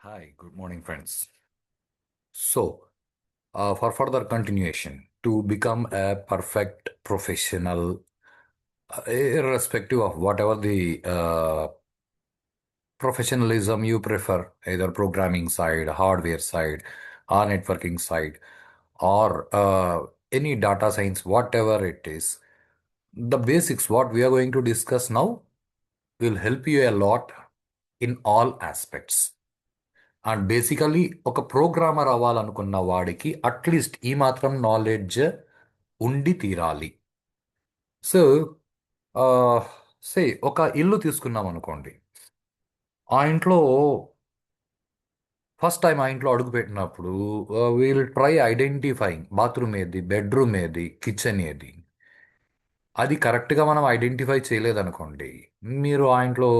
Hi, good morning, friends. For further continuation, to become a perfect professional, irrespective of whatever the professionalism you prefer, either programming side, hardware side, or networking side, or any data science, whatever it is, the basics, what we are going to discuss now, will help you a lot in all aspects. And basically ఒక programmer అవ్వాలనుకున్న వాడికి at least ఈ మాత్రం knowledge ఉండి తీరాలి. So say ఒక ఇల్లు తీసుకున్నాం అనుకోండి. ఆ ఇంట్లో ఫస్ట్ టైం ఆ ఇంట్లో అడుగుపెట్టినప్పుడు వీల్ ట్రై ఐడెంటిఫైయింగ్ బాత్రూమ్ ఏది, బెడ్రూమ్ ఏది, కిచెన్ ఏది. అది కరెక్ట్గా మనం ఐడెంటిఫై చేయలేదనుకోండి, మీరు ఆ ఇంట్లో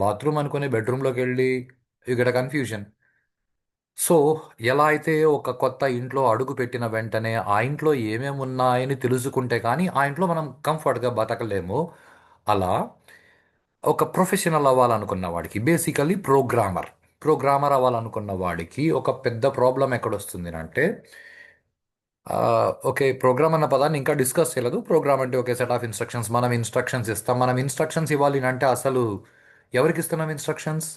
బాత్రూమ్ అనుకుని బెడ్రూమ్లోకి వెళ్ళి యూ గెట్ కన్ఫ్యూజన్. సో ఎలా అయితే ఒక కొత్త ఇంట్లో అడుగు పెట్టిన వెంటనే ఆ ఇంట్లో ఏమేమి ఉన్నాయని తెలుసుకుంటే కానీ ఆ ఇంట్లో మనం కంఫర్ట్గా బతకలేము. అలా ఒక ప్రొఫెషనల్ అవ్వాలనుకున్న వాడికి బేసికలీ ప్రోగ్రామర్ అవ్వాలనుకున్న వాడికి ఒక పెద్ద ప్రాబ్లం ఎక్కడొస్తుంది అంటే, ఓకే, ప్రోగ్రామ్ అన్న పదాన్ని ఇంకా డిస్కస్ చేయలేదు. ప్రోగ్రామ్ అంటే ఒక సెట్ ఆఫ్ ఇన్స్ట్రక్షన్స్, మనం ఇన్స్ట్రక్షన్స్ ఇస్తాం. మనం ఇన్స్ట్రక్షన్స్ ఇవ్వాలి అంటే అసలు ఎవరికి ఇస్తున్నాం ఇన్స్ట్రక్షన్స్?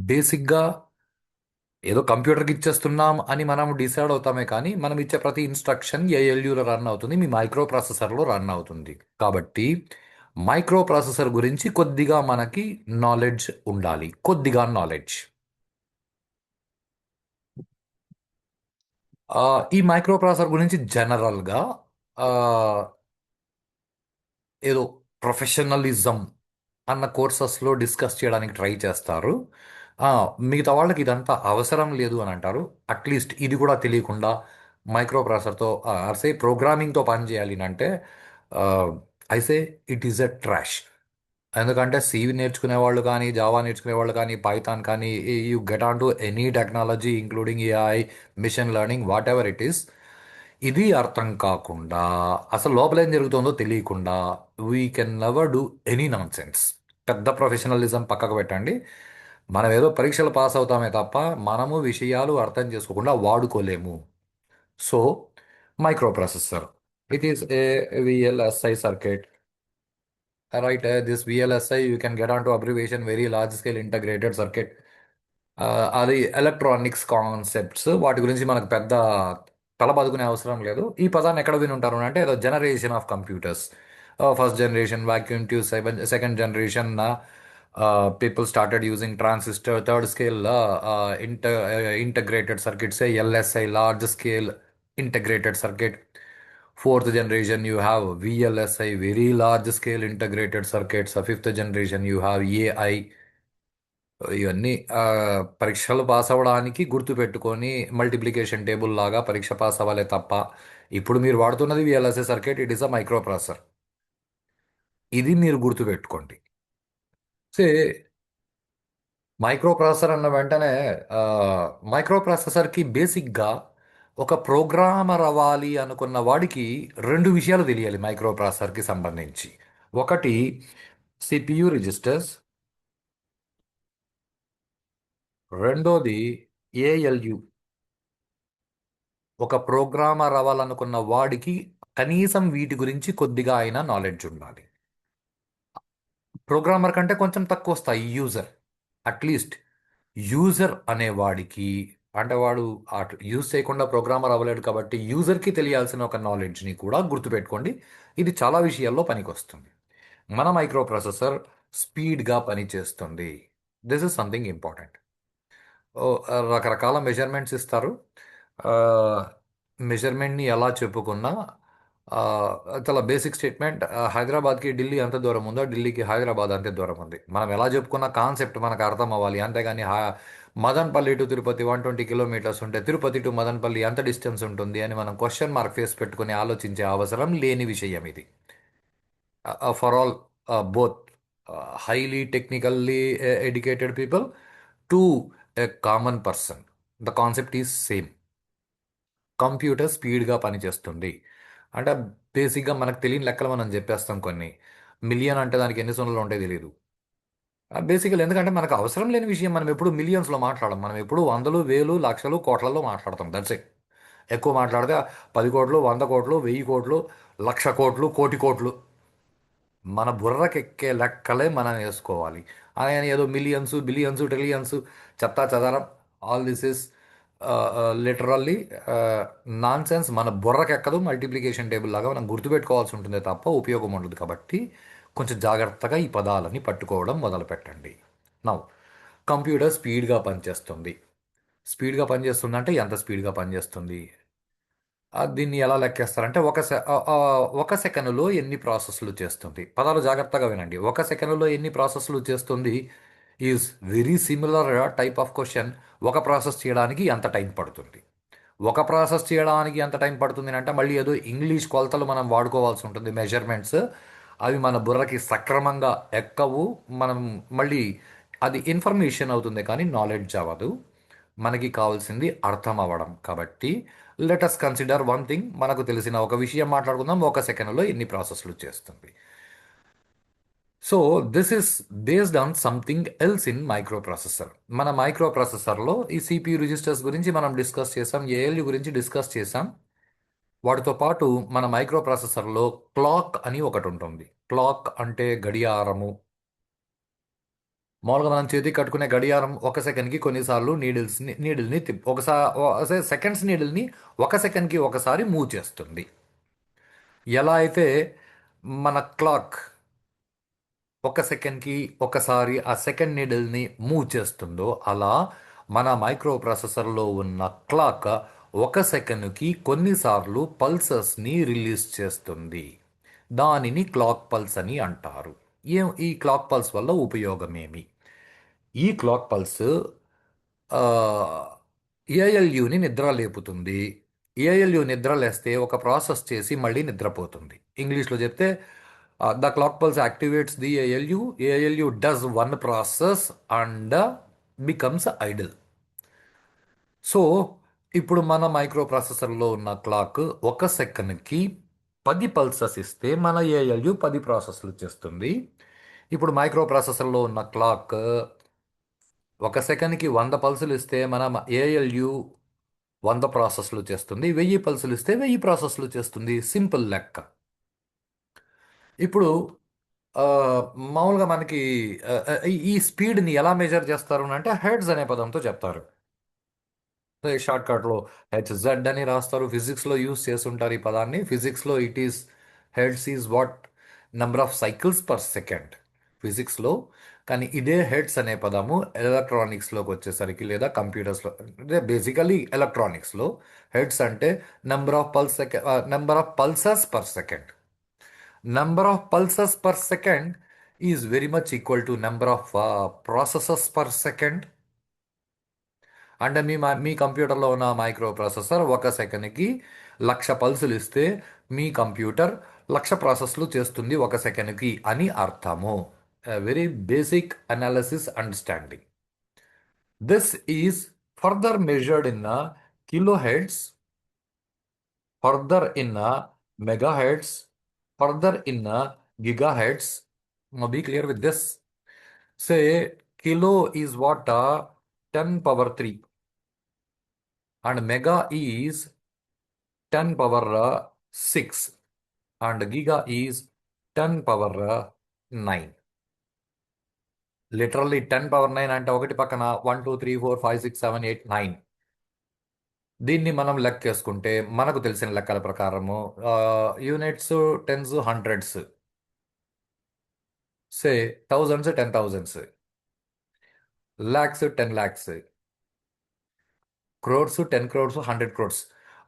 బేసిక్గా ఏదో కంప్యూటర్కి ఇచ్చేస్తున్నాం అని మనం డిసైడ్ అవుతామే కానీ మనం ఇచ్చే ప్రతి ఇన్స్ట్రక్షన్ ఏఎల్యూలో రన్ అవుతుంది, మీ మైక్రో ప్రాసెసర్లో రన్ అవుతుంది. కాబట్టి మైక్రో ప్రాసెసర్ గురించి కొద్దిగా మనకి నాలెడ్జ్ ఉండాలి, కొద్దిగా నాలెడ్జ్. ఈ మైక్రో ప్రాసెసర్ గురించి జనరల్గా ఏదో ప్రొఫెషనలిజం అన్న కోర్సెస్లో డిస్కస్ చేయడానికి ట్రై చేస్తారు. ఆ, మిగతా వాళ్ళకి ఇదంతా అవసరం లేదు అని అంటారు. అట్లీస్ట్ ఇది కూడా తెలియకుండా మైక్రో ప్రాసెసర్తో అసే ప్రోగ్రామింగ్తో పని చేయాలి అంటే I say it is a trash. ఎందుకంటే సివి నేర్చుకునే వాళ్ళు కానీ, జావా నేర్చుకునే వాళ్ళు కానీ, పైథాన్ కానీ, you get on to any technology including AI, machine learning, whatever it is, ఇది అర్థం కాకుండా అసలు లోపల ఏం జరుగుతుందో తెలియకుండా we can never do any nonsense. పెద్ద ప్రొఫెషనలిజం పక్కకు పెట్టండి. మనం ఏదో పరీక్షలు పాస్ అవుతామే తప్ప మనము విషయాలు అర్థం చేసుకోకుండా వాడుకోలేము. So microprocessor, it is a VLSI circuit. Right, this VLSI, you can get onto abbreviation, very large scale integrated circuit. అది ఎలక్ట్రానిక్స్ కాన్సెప్ట్స్, వాటి గురించి మనకు పెద్ద తల బదుకునే అవసరం లేదు. ఈ పదాన్ని ఎక్కడ విని ఉంటారు అంటే ఏదో generation of computers, first generation vacuum tube, second generation people started using transistor, third scale integrated circuits, LSI large scale integrated circuit. Fourth generation, you have VLSI, very large scale integrated circuits. Fifth generation, you have AI. ఇవన్నీ పరీక్షలు pass అవ్వడానికి గుర్తుపెట్టుకొని multiplication table లాగా పరీక్ష pass అవ్వాలే తప్ప, ఇప్పుడు మీరు వాడుతున్నది VLSI circuit, it is a microprocessor. ఇది మీరు గుర్తుపెట్టుకోండి. సే మైక్రో ప్రాసెసర్ అన్న వెంటనే మైక్రో ప్రాసెసర్కి బేసిక్గా ఒక ప్రోగ్రామర్ అవ్వాలి అనుకున్న వాడికి రెండు విషయాలు తెలియాలి మైక్రో ప్రాసెసర్కి సంబంధించి. ఒకటి సిపియు రిజిస్టర్స్, రెండోది ఏఎల్యు. ఒక ప్రోగ్రామర్ అవ్వాలనుకున్న వాడికి కనీసం వీటి గురించి కొద్దిగా అయినా నాలెడ్జ్ ఉండాలి. ప్రోగ్రామర్ కంటే కొంచెం తక్కువ వస్తాయి యూజర్. అట్లీస్ట్ యూజర్ అనేవాడికి, అంటే వాడు యూజ్ చేయకుండా ప్రోగ్రామర్ అవ్వలేడు కాబట్టి యూజర్కి తెలియాల్సిన ఒక నాలెడ్జ్ని కూడా గుర్తుపెట్టుకోండి. ఇది చాలా విషయాల్లో పనికొస్తుంది. మన మైక్రో ప్రాసెసర్ స్పీడ్గా పనిచేస్తుంది. This is something important. రకరకాల మెజర్మెంట్స్ ఇస్తారు. మెజర్మెంట్ని ఎలా చెప్పుకున్నా ఆ, చాలా బేసిక్ స్టేట్మెంట్. హైదరాబాద్కి ఢిల్లీ ఎంత దూరం ఉందో ఢిల్లీకి హైదరాబాద్ అంతే దూరం ఉంది. మనం ఎలా చెప్పుకున్న కాన్సెప్ట్ మనకు అర్థం అవ్వాలి, అంతేగాని మదన్పల్లి టు తిరుపతి 120 కిలోమీటర్స్ ఉంటే తిరుపతి టు మదన్పల్లి ఎంత డిస్టెన్స్ ఉంటుంది అని మనం క్వశ్చన్ మార్క్ ఫేస్ పెట్టుకుని ఆలోచించే అవసరం లేని విషయం ఇది. For all, both highly technically educated people to a common person, the concept is same. Computer స్పీడ్గా పనిచేస్తుంది అంటే బేసిక్గా మనకు తెలియని లెక్కలు మనం చెప్పేస్తాం కొన్ని. మిలియన్ అంటే దానికి ఎన్ని సున్నాలు ఉంటాయో తెలియదు. బేసికల్ ఎందుకంటే మనకు అవసరం లేని విషయం మనం ఎప్పుడు మిలియన్స్లో మాట్లాడం, మనం ఎప్పుడు వందలు వేలు లక్షలు కోట్లలో మాట్లాడతాం, దట్స్ ఇట్. ఎక్కువ మాట్లాడితే 10 కోట్లు 100 కోట్లు 1000 కోట్లు 1,00,000 కోట్లు కోటి కోట్లు మన బుర్రకెక్కే లెక్కలే మనం వేసుకోవాలి. ఆయన ఏదో మిలియన్స్ బిలియన్స్ ట్రిలియన్స్ చెప్తా చదరం, all this is literally non sense. మన బుర్రకెక్కదు, మల్టిప్లికేషన్ టేబుల్ లాగా మనం గుర్తుపెట్టుకోవాల్సి ఉంటుంది తప్ప ఉపయోగం ఉండదు. కాబట్టి కొంచెం జాగ్రత్తగా ఈ పదాలని పట్టుకోవడం మొదలు పెట్టండి. నౌ, కంప్యూటర్ స్పీడ్గా పనిచేస్తుంది. స్పీడ్గా పనిచేస్తుంది అంటే ఎంత స్పీడ్గా పనిచేస్తుంది? దీన్ని ఎలా లెక్కేస్తారంటే ఒక సెకనులో ఎన్ని ప్రాసెస్లు చేస్తుంది. పదాలు జాగ్రత్తగా వినండి. ఒక సెకనులో ఎన్ని ప్రాసెస్లు చేస్తుంది is very similar type of question. ఒక ప్రాసెస్ చేయడానికి ఎంత టైం పడుతుంది? ఒక ప్రాసెస్ చేయడానికి ఎంత టైం పడుతుంది అంటే మళ్ళీ ఏదో ఇంగ్లీష్ కొలతలు మనం వాడుకోవాల్సి ఉంటుంది, మెజర్మెంట్స్. అవి మన బుర్రకి సక్రమంగా ఎక్కవు. మనం మళ్ళీ అది ఇన్ఫర్మేషన్ అవుతుంది కానీ నాలెడ్జ్ అవ్వదు. మనకి కావాల్సింది అర్థం అవ్వడం. కాబట్టి లెటస్ కన్సిడర్ వన్ థింగ్. మనకు తెలిసిన ఒక విషయం మాట్లాడుకుందాం. ఒక సెకండ్లో ఎన్ని ప్రాసెస్లు చేస్తుంది. So this is based on something else in micro processor. మన మైక్రో ప్రాసెసర్లో ఈ సిపియు రిజిస్టర్స్ గురించి మనం డిస్కస్ చేసాం, ఏఎల్యు గురించి డిస్కస్ చేసాం. వాటితో పాటు మన మైక్రో ప్రాసెసర్లో క్లాక్ అని ఒకటి ఉంటుంది. క్లాక్ అంటే గడియారము. మామూలుగా మనం చేతికి కట్టుకునే గడియారం ఒక సెకండ్కి కొన్నిసార్లు నీడిల్ని ఒకసారి సెకండ్స్ నీడిల్ని ఒక సెకండ్కి ఒకసారి మూవ్ చేస్తుంది. ఎలా అయితే మన క్లాక్ ఒక సెకండ్కి ఒకసారి ఆ సెకండ్ నీడిల్ని మూవ్ చేస్తుందో, అలా మన మైక్రో ప్రాసెసర్లో ఉన్న క్లాక్ ఒక సెకండ్కి కొన్నిసార్లు పల్సెస్ని రిలీజ్ చేస్తుంది. దానిని క్లాక్ పల్స్ అని అంటారు. ఈ క్లాక్ పల్స్ వల్ల ఉపయోగమేమి? ఈ క్లాక్ పల్స్ ఏఎల్యుని నిద్ర లేపుతుంది. ఏఎల్యు నిద్ర లేస్తే ఒక ప్రాసెస్ చేసి మళ్ళీ నిద్రపోతుంది. ఇంగ్లీష్లో చెప్తే the clock pulse activates the ALU. ALU does one process and becomes idle. So ఇప్పుడు మన మైక్రో ప్రాసెసర్లో ఉన్న క్లాక్ ఒక సెకండ్కి 10 పల్సెస్ ఇస్తే మన ఏఎల్యు 10 ప్రాసెస్లు చేస్తుంది. ఇప్పుడు మైక్రో ప్రాసెసర్లో ఉన్న క్లాక్ ఒక సెకండ్కి 100 పల్సులు ఇస్తే మన ఏఎల్యు 100 ప్రాసెస్లు చేస్తుంది. 1000 పల్సులు ఇస్తే 1000 ప్రాసెస్లు చేస్తుంది. సింపుల్ లెక్క. ఇప్పుడు ఆ, మామూలుగా మనకి ఈ స్పీడ్ని ఎలా మెజర్ చేస్తారు అంటే హెర్ట్జ్ అనే పదంతో చెప్తారు. షార్ట్ కట్లో హెచ్జెడ్ అని రాస్తారు. ఫిజిక్స్లో యూస్ చేస్తుంటారు ఈ పదాన్ని. ఫిజిక్స్లో it is hertz is what number of cycles per second ఫిజిక్స్లో. కానీ ఇదే హెర్ట్జ్ అనే పదము ఎలక్ట్రానిక్స్లోకి వచ్చేసరికి లేదా కంప్యూటర్స్లో, అంటే బేసికలీ ఎలక్ట్రానిక్స్లో హెర్ట్జ్ అంటే number of pulses per second. Number of pulses per second is very much equal to number of processes per second. అంటే మీ కంప్యూటర్లో ఉన్న మైక్రో ప్రాసెసర్ ఒక సెకండ్కి 1,00,000 పల్సులు ఇస్తే మీ కంప్యూటర్ 1,00,000 ప్రాసెస్లు చేస్తుంది ఒక సెకండ్కి అని అర్థము. Very basic analysis understanding. This is further measured in kilohertz, further in megahertz, further in gigahertz. Be clear with this. Say kilo is what 10 power 3 and mega is 10 power 6 and giga is 10 power 9. Literally 10 power 9 అంటే ఒకటి పక్కన 1 2 3 4 5 6 7 8 9. దీన్ని మనం లెక్కేసుకుంటే మనకు తెలిసిన లెక్కల ప్రకారము units tens hundreds, say thousands 10,000s, lakhs 10 lakhs, crores 10 crores 100 crores.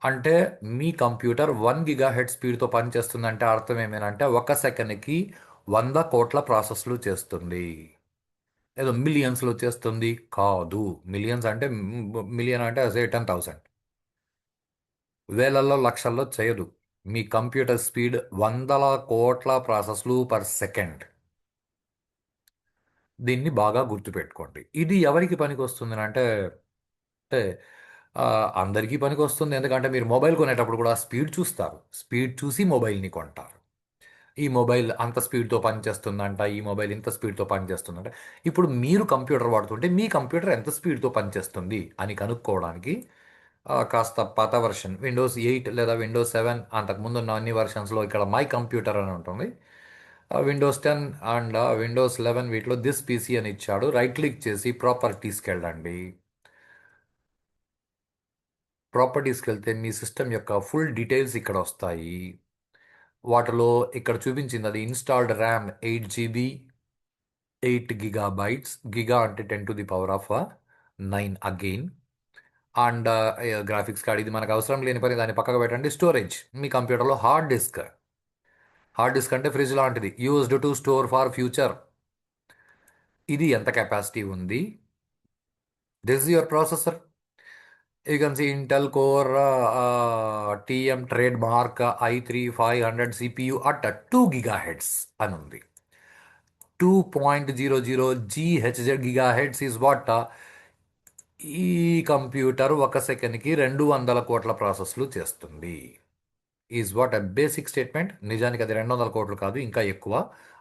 అంటే మీ కంప్యూటర్ 1 GHz స్పీడ్తో పనిచేస్తుందంటే అర్థం ఏమేనంటే ఒక సెకండ్కి 100 కోట్ల ప్రాసెస్లు చేస్తుంది. ఏదో మిలియన్స్లో చేస్తుంది కాదు. మిలియన్స్ అంటే మిలియన్ అంటే అదే 10,000. వేలల్లో లక్షల్లో చేయదు. మీ కంప్యూటర్ స్పీడ్ 100 కోట్ల ప్రాసెస్లు పర్ సెకండ్. దీన్ని బాగా గుర్తుపెట్టుకోండి. ఇది ఎవరికి పనికి వస్తుంది అంటే ఆ, అందరికీ పనికి వస్తుంది. ఎందుకంటే మీరు మొబైల్ కొనేటప్పుడు కూడా స్పీడ్ చూస్తారు. స్పీడ్ చూసి మొబైల్ని కొంటారు. ఈ మొబైల్ అంత స్పీడ్తో పనిచేస్తుందంట, ఈ మొబైల్ ఇంత స్పీడ్తో పనిచేస్తుందంట. ఇప్పుడు మీరు కంప్యూటర్ వాడుతుంటే మీ కంప్యూటర్ ఎంత స్పీడ్తో పనిచేస్తుంది అని కనుక్కోవడానికి కాస్త పాత వర్షన్ విండోస్ 8 లేదా విండోస్ 7 అంతకుముందు ఉన్న అన్ని వర్షన్స్లో ఇక్కడ మై కంప్యూటర్ అని ఉంటుంది. విండోస్ 10 అండ్ విండోస్ 11 వీటిలో దిస్ పీసీ అని ఇచ్చాడు. రైట్ క్లిక్ చేసి ప్రాపర్టీస్కి వెళ్ళండి. ప్రాపర్టీస్కి వెళ్తే మీ సిస్టమ్ యొక్క ఫుల్ డీటెయిల్స్ ఇక్కడ వస్తాయి. వాటిలో ఇక్కడ చూపించింది అది installed RAM 8 GB, 8 GB, giga అంటే 10 to the power of 9 again. And graphics card ఇది మనకు అవసరం లేని పని, దాన్ని పక్కకు పెట్టండి. స్టోరేజ్ మీ కంప్యూటర్లో హార్డ్ డిస్క్ అంటే ఫ్రిడ్జ్ లాంటిది, used to store for future. ఇది ఎంత కెపాసిటీ ఉంది. This is your processor. You can see Intel core TM trade mark i3 500 CPU at 2 GHz అని ఉంది. 2.00 GHz గిగాహెడ్స్ ఈజ్ వాట్. ఈ కంప్యూటర్ ఒక సెకండ్కి 200 కోట్ల ప్రాసెస్లు చేస్తుంది. Is what a basic statement. నిజానికి అది 200 కోట్లు కాదు, ఇంకా ఎక్కువ.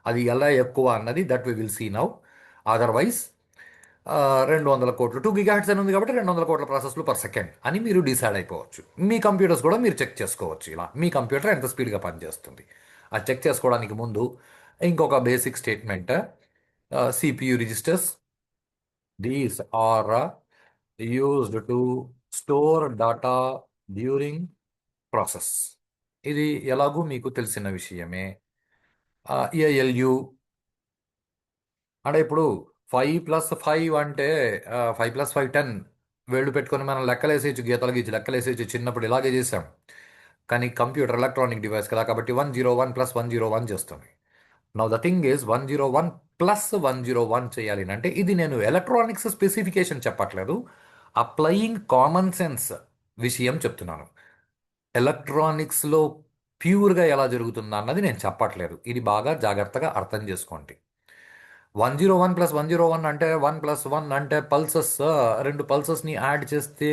అది ఎలా ఎక్కువ అన్నది that we will see now. Otherwise 200 కోట్లు 2 GHz అని ఉంది కాబట్టి 200 కోట్ల ప్రాసెస్లు పర్ సెకండ్ అని మీరు డిసైడ్ అయిపోవచ్చు. మీ కంప్యూటర్స్ కూడా మీరు చెక్ చేసుకోవచ్చు. ఇలా మీ కంప్యూటర్ ఎంత స్పీడ్గా పనిచేస్తుంది అది చెక్ చేసుకోవడానికి ముందు ఇంకొక basic statement. CPU registers, these are used to store data during process. ఇది ఎలాగూ మీకు తెలిసిన విషయమే. ఏఎల్యు అంటే ఇప్పుడు 5+5 అంటే 5+5 10 వేళ్ళు పెట్టుకొని మనం లెక్కలేసేయచ్చు, గీతలు గీచి లెక్కలేసేయచ్చు. చిన్నప్పుడు ఇలాగే చేసాం. కానీ కంప్యూటర్ ఎలక్ట్రానిక్ డివైస్ కదా, కాబట్టి 101+101 చేస్తుంది. నౌ ద థింగ్ ఈజ్ 101+101 చేయాలి అంటే ఇది నేను ఎలక్ట్రానిక్స్ స్పెసిఫికేషన్ చెప్పట్లేదు, అప్లయింగ్ కామన్ సెన్స్ విషయం చెప్తున్నాను. ఎలక్ట్రానిక్స్లో ప్యూర్గా ఎలా జరుగుతుందా అన్నది నేను చెప్పట్లేదు. ఇది బాగా జాగ్రత్తగా అర్థం చేసుకోండి. 101+101 అంటే 1+1 అంటే పల్సెస్. రెండు పల్సెస్ని యాడ్ చేస్తే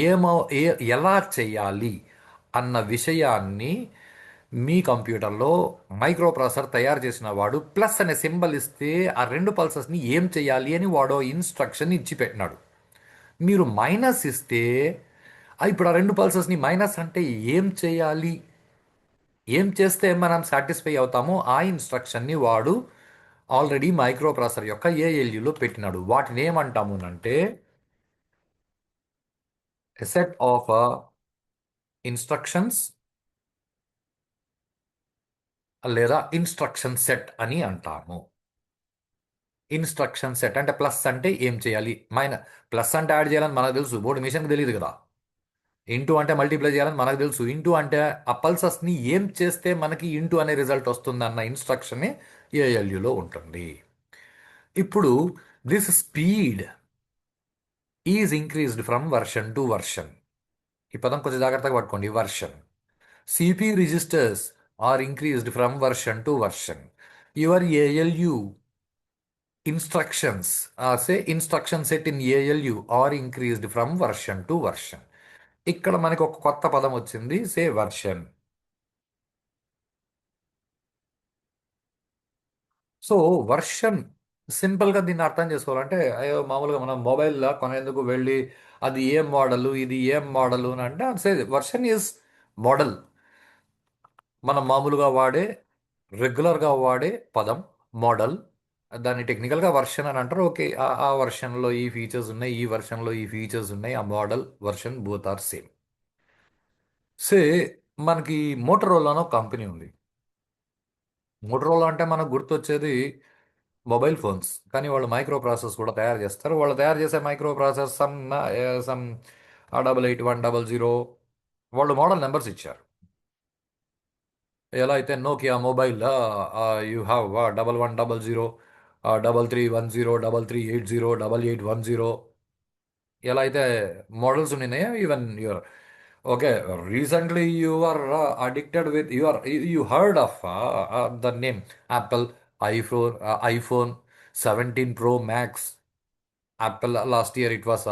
ఏమో ఎలా చేయాలి అన్న విషయాన్ని మీ కంప్యూటర్లో మైక్రో ప్రాసెసర్ తయారు చేసిన వాడు ప్లస్ అనే సింబల్ ఇస్తే ఆ రెండు పల్సెస్ని ఏం చేయాలి అని వాడో ఇన్స్ట్రక్షన్ ఇచ్చి పెట్టినాడు. మీరు మైనస్ ఇస్తే ఇప్పుడు ఆ రెండు పల్సెస్ని మైనస్ అంటే ఏం చేయాలి, ఏం చేస్తే మనం సాటిస్ఫై అవుతామో ఆ ఇన్స్ట్రక్షన్ని వాడు ఆల్రెడీ మైక్రో ప్రాసెసర్ యొక్క ఏఎల్యులో పెట్టినాడు. వాటిని ఏమంటాము అంటే సెట్ ఆఫ్ ఇన్స్ట్రక్షన్స్ లేదా ఇన్స్ట్రక్షన్ సెట్ అని అంటాము. ఇన్స్ట్రక్షన్ సెట్ అంటే ప్లస్ అంటే ఏం చేయాలి, ప్లస్ అంటే యాడ్ చేయాలని మనకు తెలుసు, బోర్డు మిషన్కి తెలియదు కదా. ఇంటూ అంటే మల్టిప్లై చేయాలని మనకు తెలుసు. ఇంటూ అంటే ఆ పల్సస్ని ఏం చేస్తే మనకి ఇంటూ అనే రిజల్ట్ వస్తుంది అన్న ఇన్స్ట్రక్షన్ ఏఎల్యులో ఉంటుంది. ఇప్పుడు this speed is increased from version to version. ఈ పదం కొంచెం జాగ్రత్తగా పట్టుకోండి. Version. CPU registers are increased from version to version. Your ALU instructions say instruction set in ALU are increased from version to version. ఇక్కడ మనకి ఒక కొత్త పదం వచ్చింది, సే వర్షన్. సో వర్షన్ సింపుల్గా దీన్ని అర్థం చేసుకోవాలంటే అయ్యో మామూలుగా మనం మొబైల్లో కొనేందుకు వెళ్ళి అది ఏం మోడలు ఇది ఏం మోడలు అని అంటే సే వర్షన్ ఈజ్ మోడల్. మనం మామూలుగా వాడే రెగ్యులర్గా వాడే పదం మోడల్. దాన్ని టెక్నికల్గా వర్షన్ అని అంటారు. ఓకే, ఆ వర్షన్లో ఈ ఫీచర్స్ ఉన్నాయి, ఈ వర్షన్లో ఈ ఫీచర్స్ ఉన్నాయి, ఆ model version both are same. Say మనకి మోటరోలానో కంపెనీ ఉంది. మోటరోలా అంటే మనకు గుర్తొచ్చేది మొబైల్ ఫోన్స్, కానీ వాళ్ళు మైక్రో ప్రాసెస్ కూడా తయారు చేస్తారు. వాళ్ళు తయారు చేసే మైక్రో ప్రాసెస్ సమ్ 888100 వాళ్ళు మోడల్ నెంబర్స్ ఇచ్చారు. ఎలా అయితే నోకియా మొబైల్ యూ హ్యావ్ 1100, 3310, 3380, 8810 ఎలా అయితే మోడల్స్ ఉన్నాయో even your okay recently you are addicted with you heard of the name Apple iPhone 17 Pro Max. Apple last year it was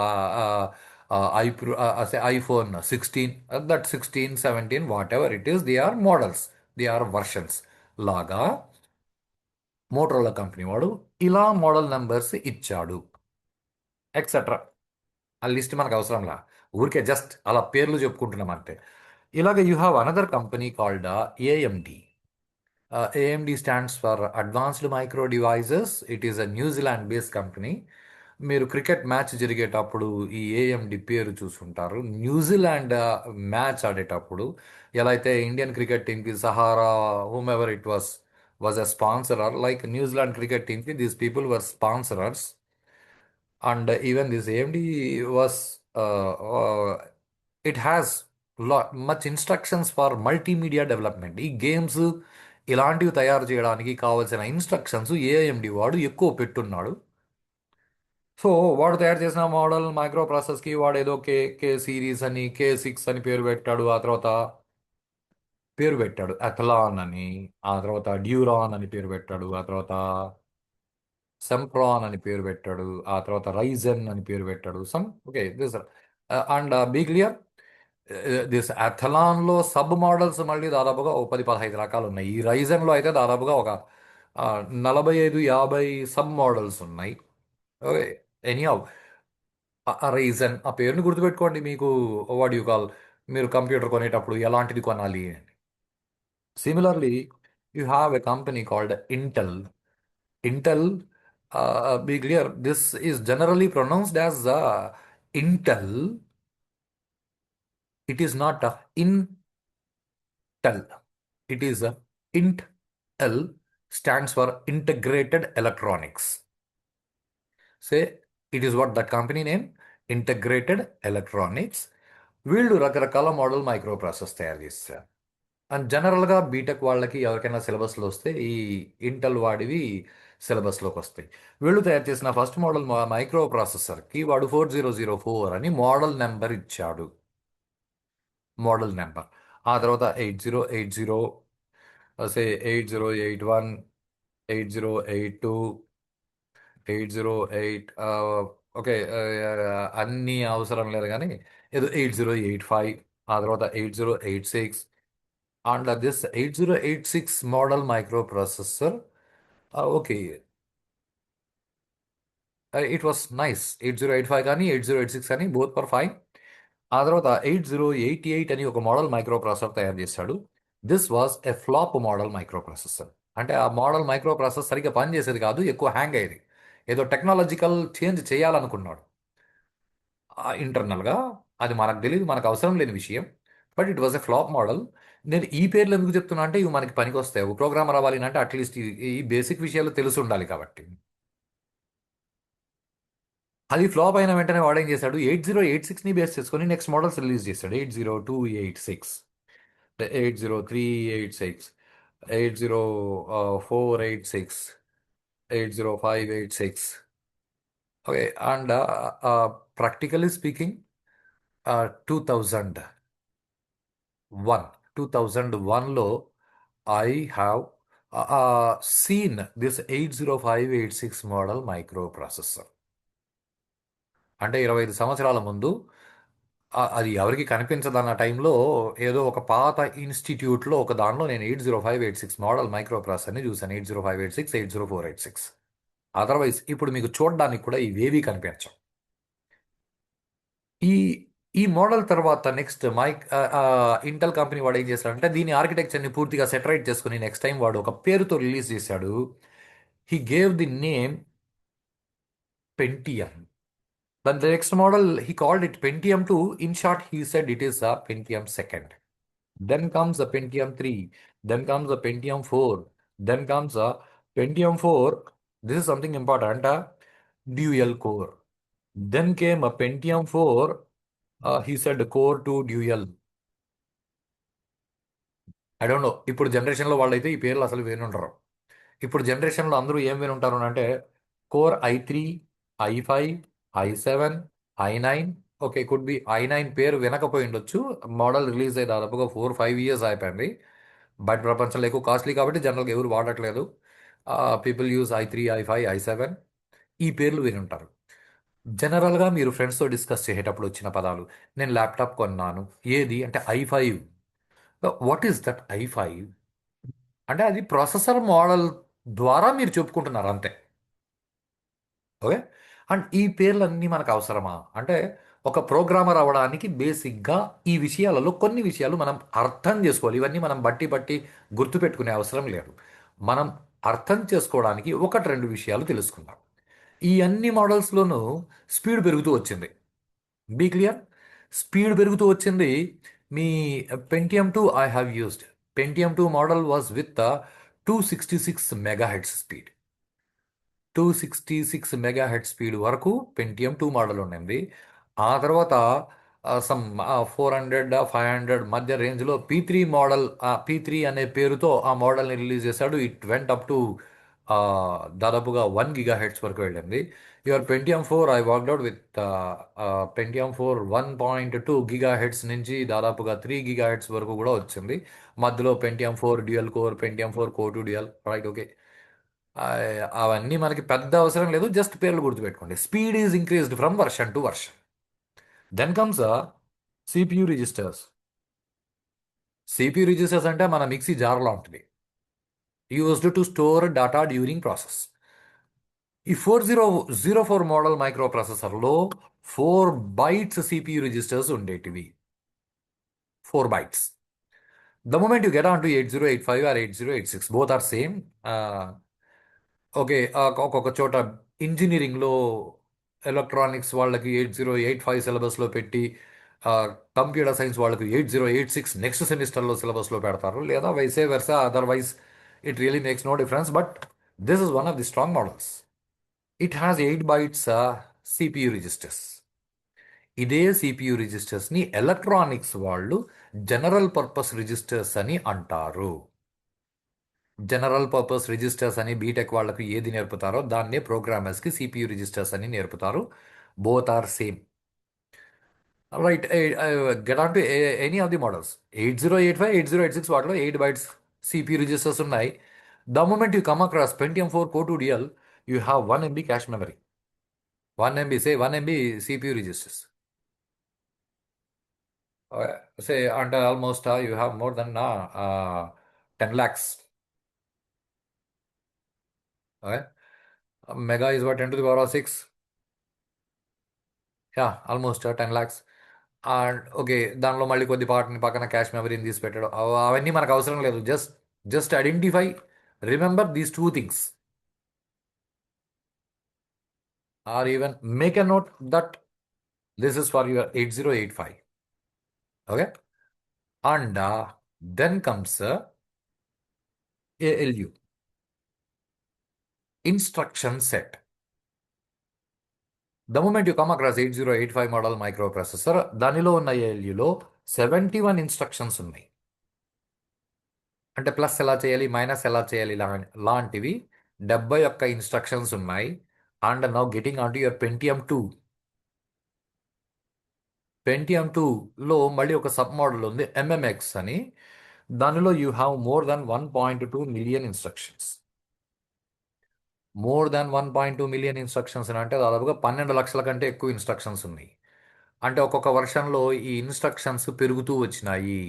iPhone 16, that 16, 17, whatever it is, they are models, they are versions. లాగా Motorola company వాడు ఇలా model numbers ఇచ్చాడు etcetera. ఆ list మనకు అవసరంలా, ఊరికే just అలా పేర్లు చెప్పుకుంటున్నాం అంతే. ఇలాగ you have another company called AMD. AMD stands for advanced micro devices. It is a New Zealand based company. మీరు క్రికెట్ మ్యాచ్ జరిగేటప్పుడు ఈ ఏఎండి పేరు చూసుంటారు. న్యూజిలాండ్ మ్యాచ్ ఆడేటప్పుడు ఎలా అయితే ఇండియన్ క్రికెట్ టీమ్కి Sahara whomever it was a sponsorer, like New Zealand cricket టీమ్కి these people were sponsorers. And even this AMD was it has lot much instructions for multimedia development. ఈ games ఇలాంటివి తయారు చేయడానికి కావాల్సిన ఇన్స్ట్రక్షన్స్ ఏఎండి వాడు ఎక్కువ పెట్టున్నాడు. So వాడు తయారు చేసిన మోడల్ మైక్రో ప్రాసెసర్కి వాడు ఏదో కే సిరీస్ అని K6 అని పేరు పెట్టాడు అథలాన్ అని, ఆ తర్వాత డ్యూరాన్ అని పేరు పెట్టాడు, ఆ తర్వాత సెంప్రాన్ అని పేరు పెట్టాడు, ఆ తర్వాత రైజన్ అని పేరు పెట్టాడు. Okay this and be clear, this అథలాన్లో సబ్ మోడల్స్ మళ్ళీ దాదాపుగా ఒక 10-15 రకాలు ఉన్నాయి. ఈ రైజన్లో అయితే దాదాపుగా ఒక 45-50 సబ్ మోడల్స్ ఉన్నాయి. ఓకే, ఎనీహౌ ఆ రైజన్ ఆ పేరుని గుర్తుపెట్టుకోండి. మీకు వాట్ యు కాల్, మీరు కంప్యూటర్ కొనేటప్పుడు ఎలాంటిది కొనాలి అని. Similarly, you have a company called Intel. Intel, be clear, this is generally pronounced as Intel. It is not Intel. It is Intel, stands for Integrated Electronics. Say, it is what that company name, Integrated Electronics. వీళ్ళు రకరకాల model micro process తయారు చేస్తారు. And జనరల్గా BTech వాళ్ళకి ఎవరికైనా సిలబస్లో వస్తే ఈ ఇంటెల్ వాడివి సిలబస్లోకి వస్తాయి. వీళ్ళు తయారు చేసిన ఫస్ట్ మోడల్ మైక్రో ప్రాసెసర్కి వాడు 4004 అని మోడల్ నెంబర్ ఇచ్చాడు. Model number. ఆ తర్వాత 8080, సే 8081, 8082, 808, ఓకే, అన్నీ అవసరం లేదు కానీ ఏదో 8085, ఆ తర్వాత 8086. And this 8086 model microprocessor, okay, it was nice. 8085 కానీ 8086 కానీ బోత్ ఫర్ ఫైన్. ఆ తర్వాత 8088 అని ఒక మోడల్ మైక్రో ప్రాసెసర్ తయారు చేశాడు. This was a flop model microprocessor. అంటే ఆ మోడల్ మైక్రో ప్రాసెసర్ సరిగ్గా పనిచేసేది కాదు, ఎక్కువ హ్యాంగ్ అయ్యేది. ఏదో టెక్నాలజికల్ చేంజ్ చేయాలనుకున్నాడు ఇంటర్నల్గా. అది మనకు తెలియదు, మనకు అవసరం లేని విషయం. But it was a flop model. నేను ఈ పేర్లు ఎందుకు చెప్తున్నా అంటే ఇవి మనకి పనికి వస్తాయి. ఒక ప్రోగ్రామర్ అవ్వాలి అంటే అట్లీస్ట్ ఈ బేసిక్ విషయాలు తెలిసి ఉండాలి కాబట్టి. అది ఫ్లాప్ అయిన వెంటనే వాడు ఏం చేశాడు, 8086ని బేస్ చేసుకొని నెక్స్ట్ మోడల్స్ రిలీజ్ చేశాడు. 80286, 80386, 80486, 80586. ఓకే, అండ్ ప్రాక్టికలీ స్పీకింగ్, 2001, 2001లో I have seen this 80586 model microprocessor. అంటే 25 సంవత్సరాల ముందు అది ఎవరికి కనిపించదన్న టైంలో ఏదో ఒక పాత ఇన్స్టిట్యూట్లో ఒక దానిలో నేను 80586 మోడల్ మైక్రో ప్రాసెసర్ని చూశాను. 80586, 80486. అదర్వైజ్ ఇప్పుడు మీకు చూడడానికి కూడా ఇవేవీ కనిపించవు. ఈ ఈ మోడల్ తర్వాత నెక్స్ట్ ఇంటెల్ కంపెనీ వాడు ఏం చేశాడంటే దీని ఆర్కిటెక్చర్ని పూర్తిగా సెటరైట్ చేసుకుని నెక్స్ట్ టైం వాడు ఒక పేరుతో రిలీజ్ చేశాడు. He gave the name Pentium. Then the next model, he called it Pentium 2. In short, he said it is a Pentium second. Then comes the Pentium 3. Then comes the Pentium 4. Then comes a Pentium 4. This is something important, dual core. Then came a Pentium 4. He said core 2 dual. I don't know ఇప్పుడు జనరేషన్లో వాళ్ళైతే ఈ పేర్లు అసలు వినుండరు. ఇప్పుడు జనరేషన్లో అందరూ ఏం వినుంటారు అంటే core i3, i5, i7, i9. Okay, could be i9 పేరు వినకపోయి ఉండొచ్చు. మోడల్ రిలీజ్ అయ్యి దాదాపుగా 4-5 years అయిపోయింది. బయట ప్రపంచంలో ఎక్కువ కాస్ట్లీ కాబట్టి జనరల్గా ఎవరు వాడట్లేదు. People use i3, i5, i7. ఈ పేర్లు వినుంటారు. జనరల్గా మీరు ఫ్రెండ్స్తో డిస్కస్ చేసేటప్పుడు వచ్చిన పదాలు, నేను ల్యాప్టాప్ కొన్నాను, ఏది అంటే i5. What is that i5? అంటే అది ప్రాసెసర్ మోడల్ ద్వారా మీరు చెప్పుకుంటున్నారు అంతే. ఓకే. అండ్ ఈ పేర్లన్నీ మనకు అవసరమా అంటే, ఒక ప్రోగ్రామర్ అవ్వడానికి బేసిక్గా ఈ విషయాలలో కొన్ని విషయాలు మనం అర్థం చేసుకోవాలి. ఇవన్నీ మనం బట్టి బట్టి గుర్తుపెట్టుకునే అవసరం లేదు. మనం అర్థం చేసుకోవడానికి ఒకటి రెండు విషయాలు తెలుసుకుందాం. ఈ అన్ని మోడల్స్లోనూ స్పీడ్ పెరుగుతూ వచ్చింది. Be clear. స్పీడ్ పెరుగుతూ వచ్చింది. మీ Pentium two I have used. Pentium two model was with 266 megahertz speed. 266 megahertz speed వరకు పెంటియం టూ మోడల్ ఉండింది. ఆ తర్వాత సమ్ 400 500 మధ్య రేంజ్లో P3 మోడల్, P3 అనే పేరుతో ఆ మోడల్ని రిలీజ్ చేశాడు. ఇట్ వెంట్ అప్ టు దాదాపుగా 1 GHz వరకు వెళ్ళింది. Your Pentium four I worked out with Pentium four 1.2 GHz నుంచి దాదాపుగా 3 GHz వరకు కూడా వచ్చింది. మధ్యలో Pentium four dual core, Pentium four core two dual, right. Okay. అవన్నీ మనకి పెద్ద అవసరం లేదు, జస్ట్ పేర్లు గుర్తుపెట్టుకోండి. Speed is increased from version to version. Then comes CPU registers. CPU registers అంటే మన మిక్సీ జార్ లాంటిది, used to store data during process. ఈ 4004 మోడల్ మైక్రో ప్రాసెసర్లో 4 బైట్స్ సిపియు రిజిస్టర్స్ ఉండేటివి. 4 bytes. The moment you get on to 8085 or 8086, both are same. Okay. ఒక్కొక్క చోట ఇంజనీరింగ్లో electronics వాళ్ళకి 8085 సిలబస్లో పెట్టి, కంప్యూటర్ సైన్స్ వాళ్ళకి 8086 నెక్స్ట్ సెమిస్టర్లో సిలబస్లో పెడతారు, లేదా vice versa. Otherwise it really makes no difference. But this is one of the strong models. It has 8 bytes CPU registers. ఇదే సిపియు రిజిస్టర్స్ని ఎలక్ట్రానిక్స్ వాళ్ళు జనరల్ పర్పస్ రిజిస్టర్స్ అని అంటారు. జనరల్ పర్పస్ రిజిస్టర్స్ అని బీటెక్ వాళ్ళకు ఏది నేర్పుతారో దాన్నే ప్రోగ్రామర్స్కి సిపియు రిజిస్టర్స్ అని నేర్పుతారు. Both are same, right. Get on to any of the models. 8085 8086 వాటిలో 8 బైట్స్ సిపియు రిజిస్టర్స్ ఉన్నాయి. The moment you come across Pentium four core two DL, you have 1 MB cache memory. 1 MB, say 1 MB CPU registers. Say అంటే almost you have more then 10 lakhs. Mega is what 10 to the power of 6. Yeah, almost 10 lakhs. And okay, దానిలో మళ్ళీ కొద్ది పాటని పక్కన cash మెమరీని తీసి పెట్టడం, అవన్నీ మనకు అవసరం లేదు. Just identify, remember these two things, or even make a note that this is for your 8085. Okay. And then comes ALU, instruction set. The moment you come across 8085 model microprocessor, దానిలో ఉన్న ALUలో 71 instructions ఉన్నాయి. అంటే plus ఎలా చేయాలి, minus ఎలా చేయాలి, లాంటివి 71 instructions ఉన్నాయి. And now getting on to your Pentium two. Pentium టూలో మళ్ళీ ఒక సబ్ మోడల్ ఉంది, MMX అని. దానిలో you have more than 1.2 million instructions. More than 1.2 million instructions అని అంటే దాదాపుగా 12 లక్షల కంటే ఎక్కువ ఇన్స్ట్రక్షన్స్ ఉన్నాయి. అంటే ఒక్కొక్క వర్షన్లో ఈ ఇన్స్ట్రక్షన్స్ పెరుగుతూ వచ్చినాయి.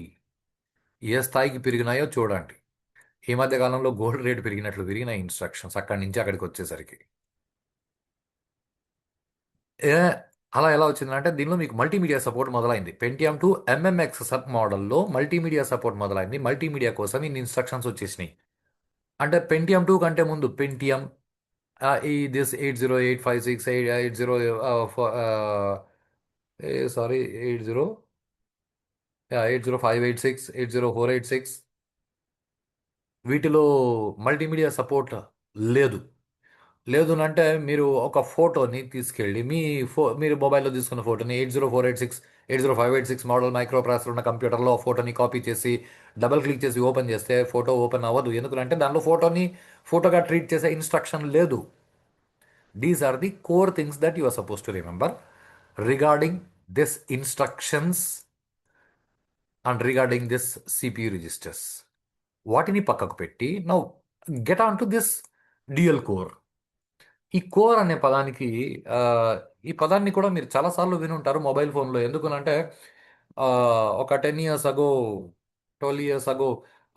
ఏ స్థాయికి పెరిగినాయో చూడండి. ఈ మధ్య కాలంలో గోల్డ్ రేట్ పెరిగినట్లు పెరిగినాయి ఇన్స్ట్రక్షన్స్ అక్కడి నుంచి అక్కడికి వచ్చేసరికి. ఏ అలా ఎలా వచ్చిందంటే, దీనిలో మీకు మల్టీమీడియా సపోర్ట్ మొదలైంది. పెంటియం టూ MMX సబ్ మోడల్లో మల్టీమీడియా సపోర్ట్ మొదలైంది. మల్టీమీడియా కోసం ఇన్ని ఇన్స్ట్రక్షన్స్ వచ్చేసినాయి. అంటే పెంటియం టూ కంటే ముందు పెంటియం, ఈ దిస్ 8085 6 80 సారీ 80586 80486, వీటిలో మల్టీమీడియా సపోర్ట్ లేదు. లేదు అంటే మీరు ఒక ఫోటోని తీసుకెళ్ళి మీరు మొబైల్లో తీసుకున్న ఫోటోని 80486 80586 మోడల్ మైక్రో ప్రాసెసర్ ఉన్న కంప్యూటర్లో ఆ ఫోటోని కాపీ చేసి డబల్ క్లిక్ చేసి ఓపెన్ చేస్తే ఫోటో ఓపెన్ అవ్వదు. ఎందుకంటే దానిలో ఫోటోగా ట్రీట్ చేసే ఇన్స్ట్రక్షన్ లేదు. These are the core things that you are suppose to remember regarding this instructions and regarding this CPU registers. వాటిని పక్కకు పెట్టి now get on to this dual core. ఈ కోర్ అనే పదానికి, ఆ, ఈ పదాన్ని కూడా మీరు చాలాసార్లు విని ఉంటారు మొబైల్ ఫోన్లో. ఎందుకనంటే ఒక 10 years అగో 12 years అగో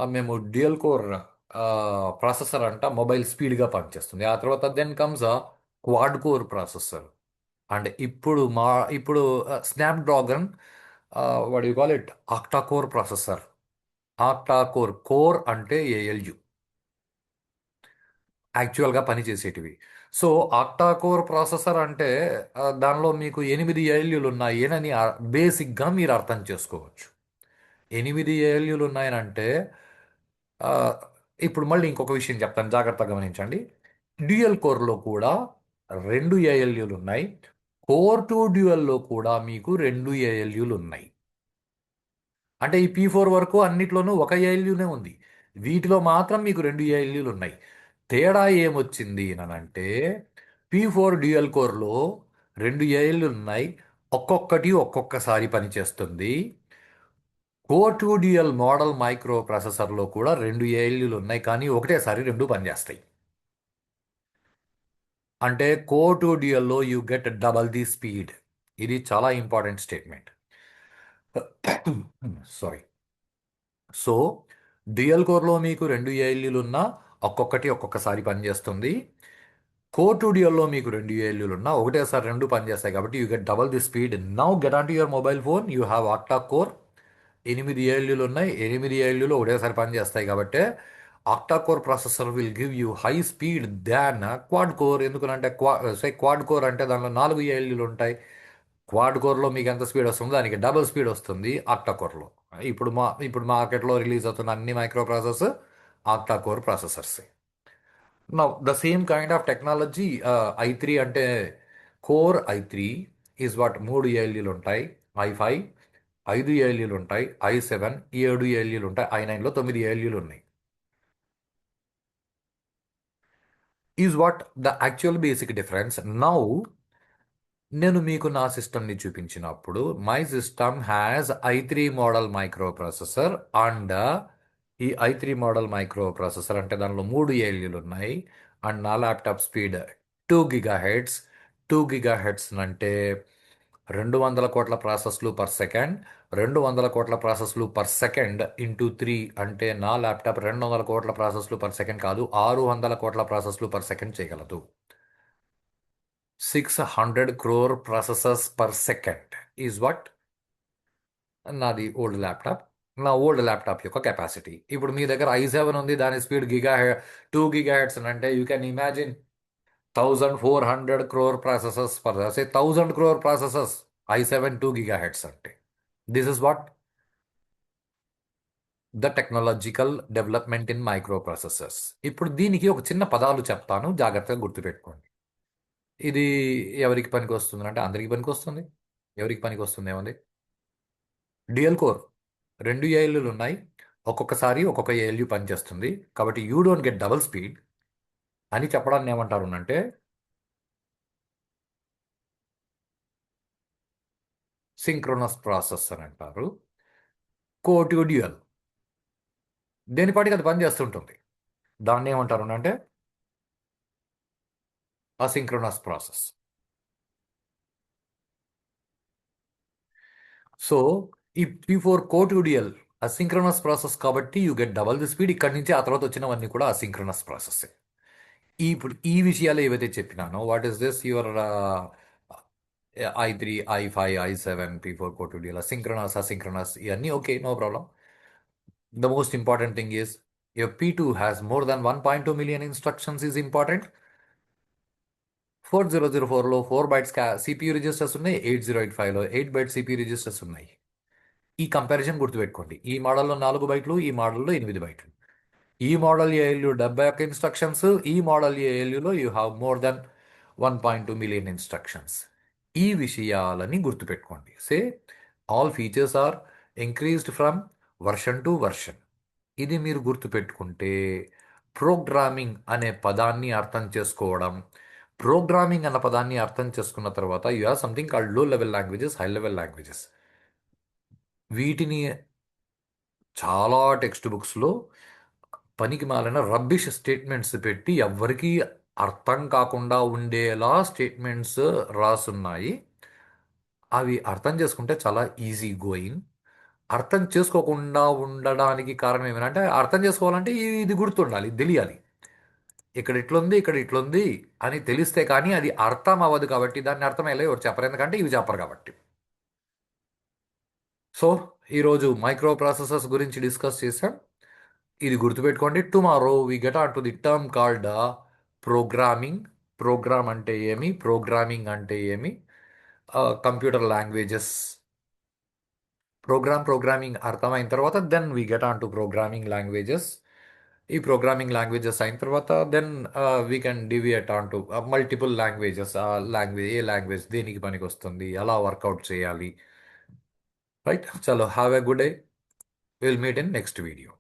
మేము డ్యూయల్ కోర్ ప్రాసెసర్ అంట మొబైల్ స్పీడ్గా పనిచేస్తుంది. ఆ తర్వాత then comes quad core processor. అంటే ఇప్పుడు Snapdragon what you call it octa core processor. Octa core, core అంటే ఏఎల్యు, యాక్చువల్గా పనిచేసేటివి. సో ఆక్టా కోర్ ప్రాసెసర్ అంటే దానిలో మీకు 8 ఏఎల్యులు ఉన్నాయి అని బేసిక్గా మీరు అర్థం చేసుకోవచ్చు. 8 ఏఎల్యులు ఉన్నాయనంటే ఆ, ఇప్పుడు మళ్ళీ ఇంకొక విషయం చెప్తాను, జాగ్రత్తగా గమనించండి. డ్యూయల్ కోర్లో కూడా 2 ఏఎల్యులు ఉన్నాయి. కోర్ టు డ్యూయల్లో కూడా మీకు 2 ఏఎల్యులు ఉన్నాయి. అంటే ఈ P4 వరకు అన్నిట్లోనూ ఒక ఏఎల్యూనే ఉంది. వీటిలో మాత్రం మీకు 2 ఏఎల్యూలు ఉన్నాయి. తేడా ఏమొచ్చింది అంటే P4 డ్యూయల్ కోర్లో 2 ఏఎల్యూలు ఉన్నాయి. ఒక్కొక్కటి ఒక్కొక్కసారి పనిచేస్తుంది. Core to dual model micro ప్రాసెసర్లో కూడా 2 ఏఎల్యూలు ఉన్నాయి, కానీ ఒకటేసారి రెండు పనిచేస్తాయి. అంటే కోర్ టు డ్యూయల్లో you get double the speed. ఇది చాలా important statement. Sorry. So dual కోర్లో మీకు 2 ఏఎల్యూలు ఉన్నా ఒక్కొక్కటి ఒక్కొక్కసారి పనిచేస్తుంది. కోర్ టు డ్యూయల్లో మీకు 2 ఏఎల్యూలు ఉన్నా ఒకటేసారి రెండు పనిచేస్తాయి, కాబట్టి you get double the speed. Now get on to your mobile phone, you have octa core. 8 ఏఎల్యూలు ఉన్నాయి, 8 ఏఎల్యూలు ఒకటేసారి పనిచేస్తాయి కాబట్టి octa core processor will give you high speed than quad core. ఎందుకంటే క్వాడ్ కోర్ అంటే దానిలో 4 ఏఎల్యూలు ఉంటాయి. క్వాడ్ కోర్లో మీకు ఎంత స్పీడ్ వస్తుందో దానికి డబుల్ స్పీడ్ వస్తుంది ఆక్టా కోర్లో. ఇప్పుడు మార్కెట్లో రిలీజ్ అవుతున్న అన్ని microprocessors octa core processors. Now the same kind of technology i3 అంటే కోర్ i3 ఈజ్ వాట్ 3 ఏఎల్యూలు ఉంటాయి. i5 5 ఏఎల్యూలు ఉంటాయి. i7 7 ఏఎల్యూలు ఉంటాయి. i9లో 9 ఏఎల్యూలు ఉన్నాయి. Is what the actual basic difference. Now నేను మీకు నా సిస్టమ్ని చూపించినప్పుడు my system has i3 model micro processor and ఈ i3 మోడల్ మైక్రో ప్రాసెసర్ అంటే దానిలో 3 ఏఎల్యూలు ఉన్నాయి. అండ్ నా ల్యాప్టాప్ స్పీడ్ 2 GHz. 2 GHz అంటే 200 కోట్ల ప్రాసెస్లు పర్ సెకండ్. 200 కోట్ల ప్రాసెస్లు పర్ సెకండ్ ఇంటూ 3 అంటే నా ల్యాప్టాప్ 200 కోట్ల ప్రాసెస్లు పర్ సెకండ్ కాదు, 600 కోట్ల ప్రాసెస్లు పర్ సెకండ్ చేయగలదు. 600 crore processors per second is what నాది ఓల్డ్ ల్యాప్టాప్. నా ఓల్డ్ ల్యాప్టాప్ యొక్క కెపాసిటీ. ఇప్పుడు మీ దగ్గర i7 ఉంది, దాని స్పీడ్ 2 GHz అంటే you can imagine 1400 crore processors per 1000 crore processors. i7 2 GHz అంటే this is what the technological development in micro processors. ఇప్పుడు దీనికి ఒక చిన్న పదాలు చెప్తాను, జాగ్రత్తగా గుర్తుపెట్టుకోండి. ఇది ఎవరికి పనికి వస్తుంది అంటే అందరికి పనికి వస్తుంది. ఎవరికి పనికి వస్తుంది ఏముంది? డ్యూయల్ కోర్ 2 ఏఎల్యూలు ఉన్నాయి, ఒక్కొక్కసారి ఒక్కొక్క ఏఎల్యూ పనిచేస్తుంది, కాబట్టి you don't get double speed అని చెప్పడాన్ని ఏమంటారు అంటే సింక్రోనస్ ప్రాసెస్ అని అంటారు. కోర్ టు డ్యూయల్ దేనిపాటికి అది పనిచేస్తుంటుంది, దాన్ని ఏమంటారు అంటే అసింక్రోనస్ ప్రాసెస్. సో ఈ P4 core to dual asynchronous process కాబట్టి you get double the speed. ఇక్కడి నుంచి ఆ తర్వాత వచ్చినవన్నీ కూడా అసింక్రోనస్ ప్రాసెస్. ఇప్పుడు ఈ విషయాలు ఏవైతే చెప్పినానో what is this your i3 i5 i7 P4 core to dual asynchronous asynchronous ఇవన్నీ okay, no problem. The most important thing is your P2 has more than 1.2 million instructions is important. 4004లో 4 bytes CPU registers ఉన్నాయి, 8085లో 8 byte CPU registers ఉన్నాయి. ఈ comparison గుర్తుపెట్టుకోండి. ఈ మోడల్లో 4 బైట్లు, ఈ మోడల్లో 8 బైట్లు. ఈ మోడల్ ఏఎల్యూ 71 ఇన్స్ట్రక్షన్స్, ఈ మోడల్ ఏఎల్యూలో you have more then 1.2 million instructions. ఈ విషయాలని గుర్తుపెట్టుకోండి. Say all features are increased from version to version. ఇది మీరు గుర్తుపెట్టుకుంటే ప్రోగ్రామింగ్ అనే పదాన్ని అర్థం చేసుకోవడం. ప్రోగ్రామింగ్ అన్న పదాన్ని అర్థం చేసుకున్న తర్వాత యూ హ్యావ్ సంథింగ్ కాల్డ్ లో level languages, high level languages. వీటిని చాలా టెక్స్ట్ బుక్స్లో పనికి మాలిన రబ్బిష్ స్టేట్మెంట్స్ పెట్టి ఎవ్వరికీ అర్థం కాకుండా ఉండేలా స్టేట్మెంట్స్ రాసున్నాయి. అవి అర్థం చేసుకుంటే చాలా ఈజీ గోయింగ్. అర్థం చేసుకోకుండా ఉండడానికి కారణం ఏమైనా అర్థం చేసుకోవాలంటే ఇది గుర్తుండాలి, ఇది తెలియాలి. ఇక్కడ ఇట్లుంది, ఇక్కడ ఇట్లుంది అని తెలిస్తే కానీ అది అర్థం అవ్వదు. కాబట్టి దాన్ని అర్థమయ్యేలా ఎవరు చెప్పరు, ఎందుకంటే ఇవి చెప్పరు కాబట్టి. సో ఈరోజు మైక్రో ప్రాసెసర్స్ గురించి డిస్కస్ చేసాం. ఇది గుర్తుపెట్టుకోండి. Tomorrow we get on to the term called programming. Program అంటే ఏమి, ప్రోగ్రామింగ్ అంటే ఏమి, కంప్యూటర్ లాంగ్వేజెస్. ప్రోగ్రామింగ్ అర్థమైన తర్వాత then we get on to programming languages. ఈ ప్రోగ్రామింగ్ లాంగ్వేజెస్ అయిన తర్వాత then we can deviate on to multiple languages. ఆ లాంగ్వేజ్, ఏ లాంగ్వేజ్ దేనికి పనికి వస్తుంది, ఎలా వర్కౌట్ చేయాలి. రైట్, చలో have a good day. Will meet in next video.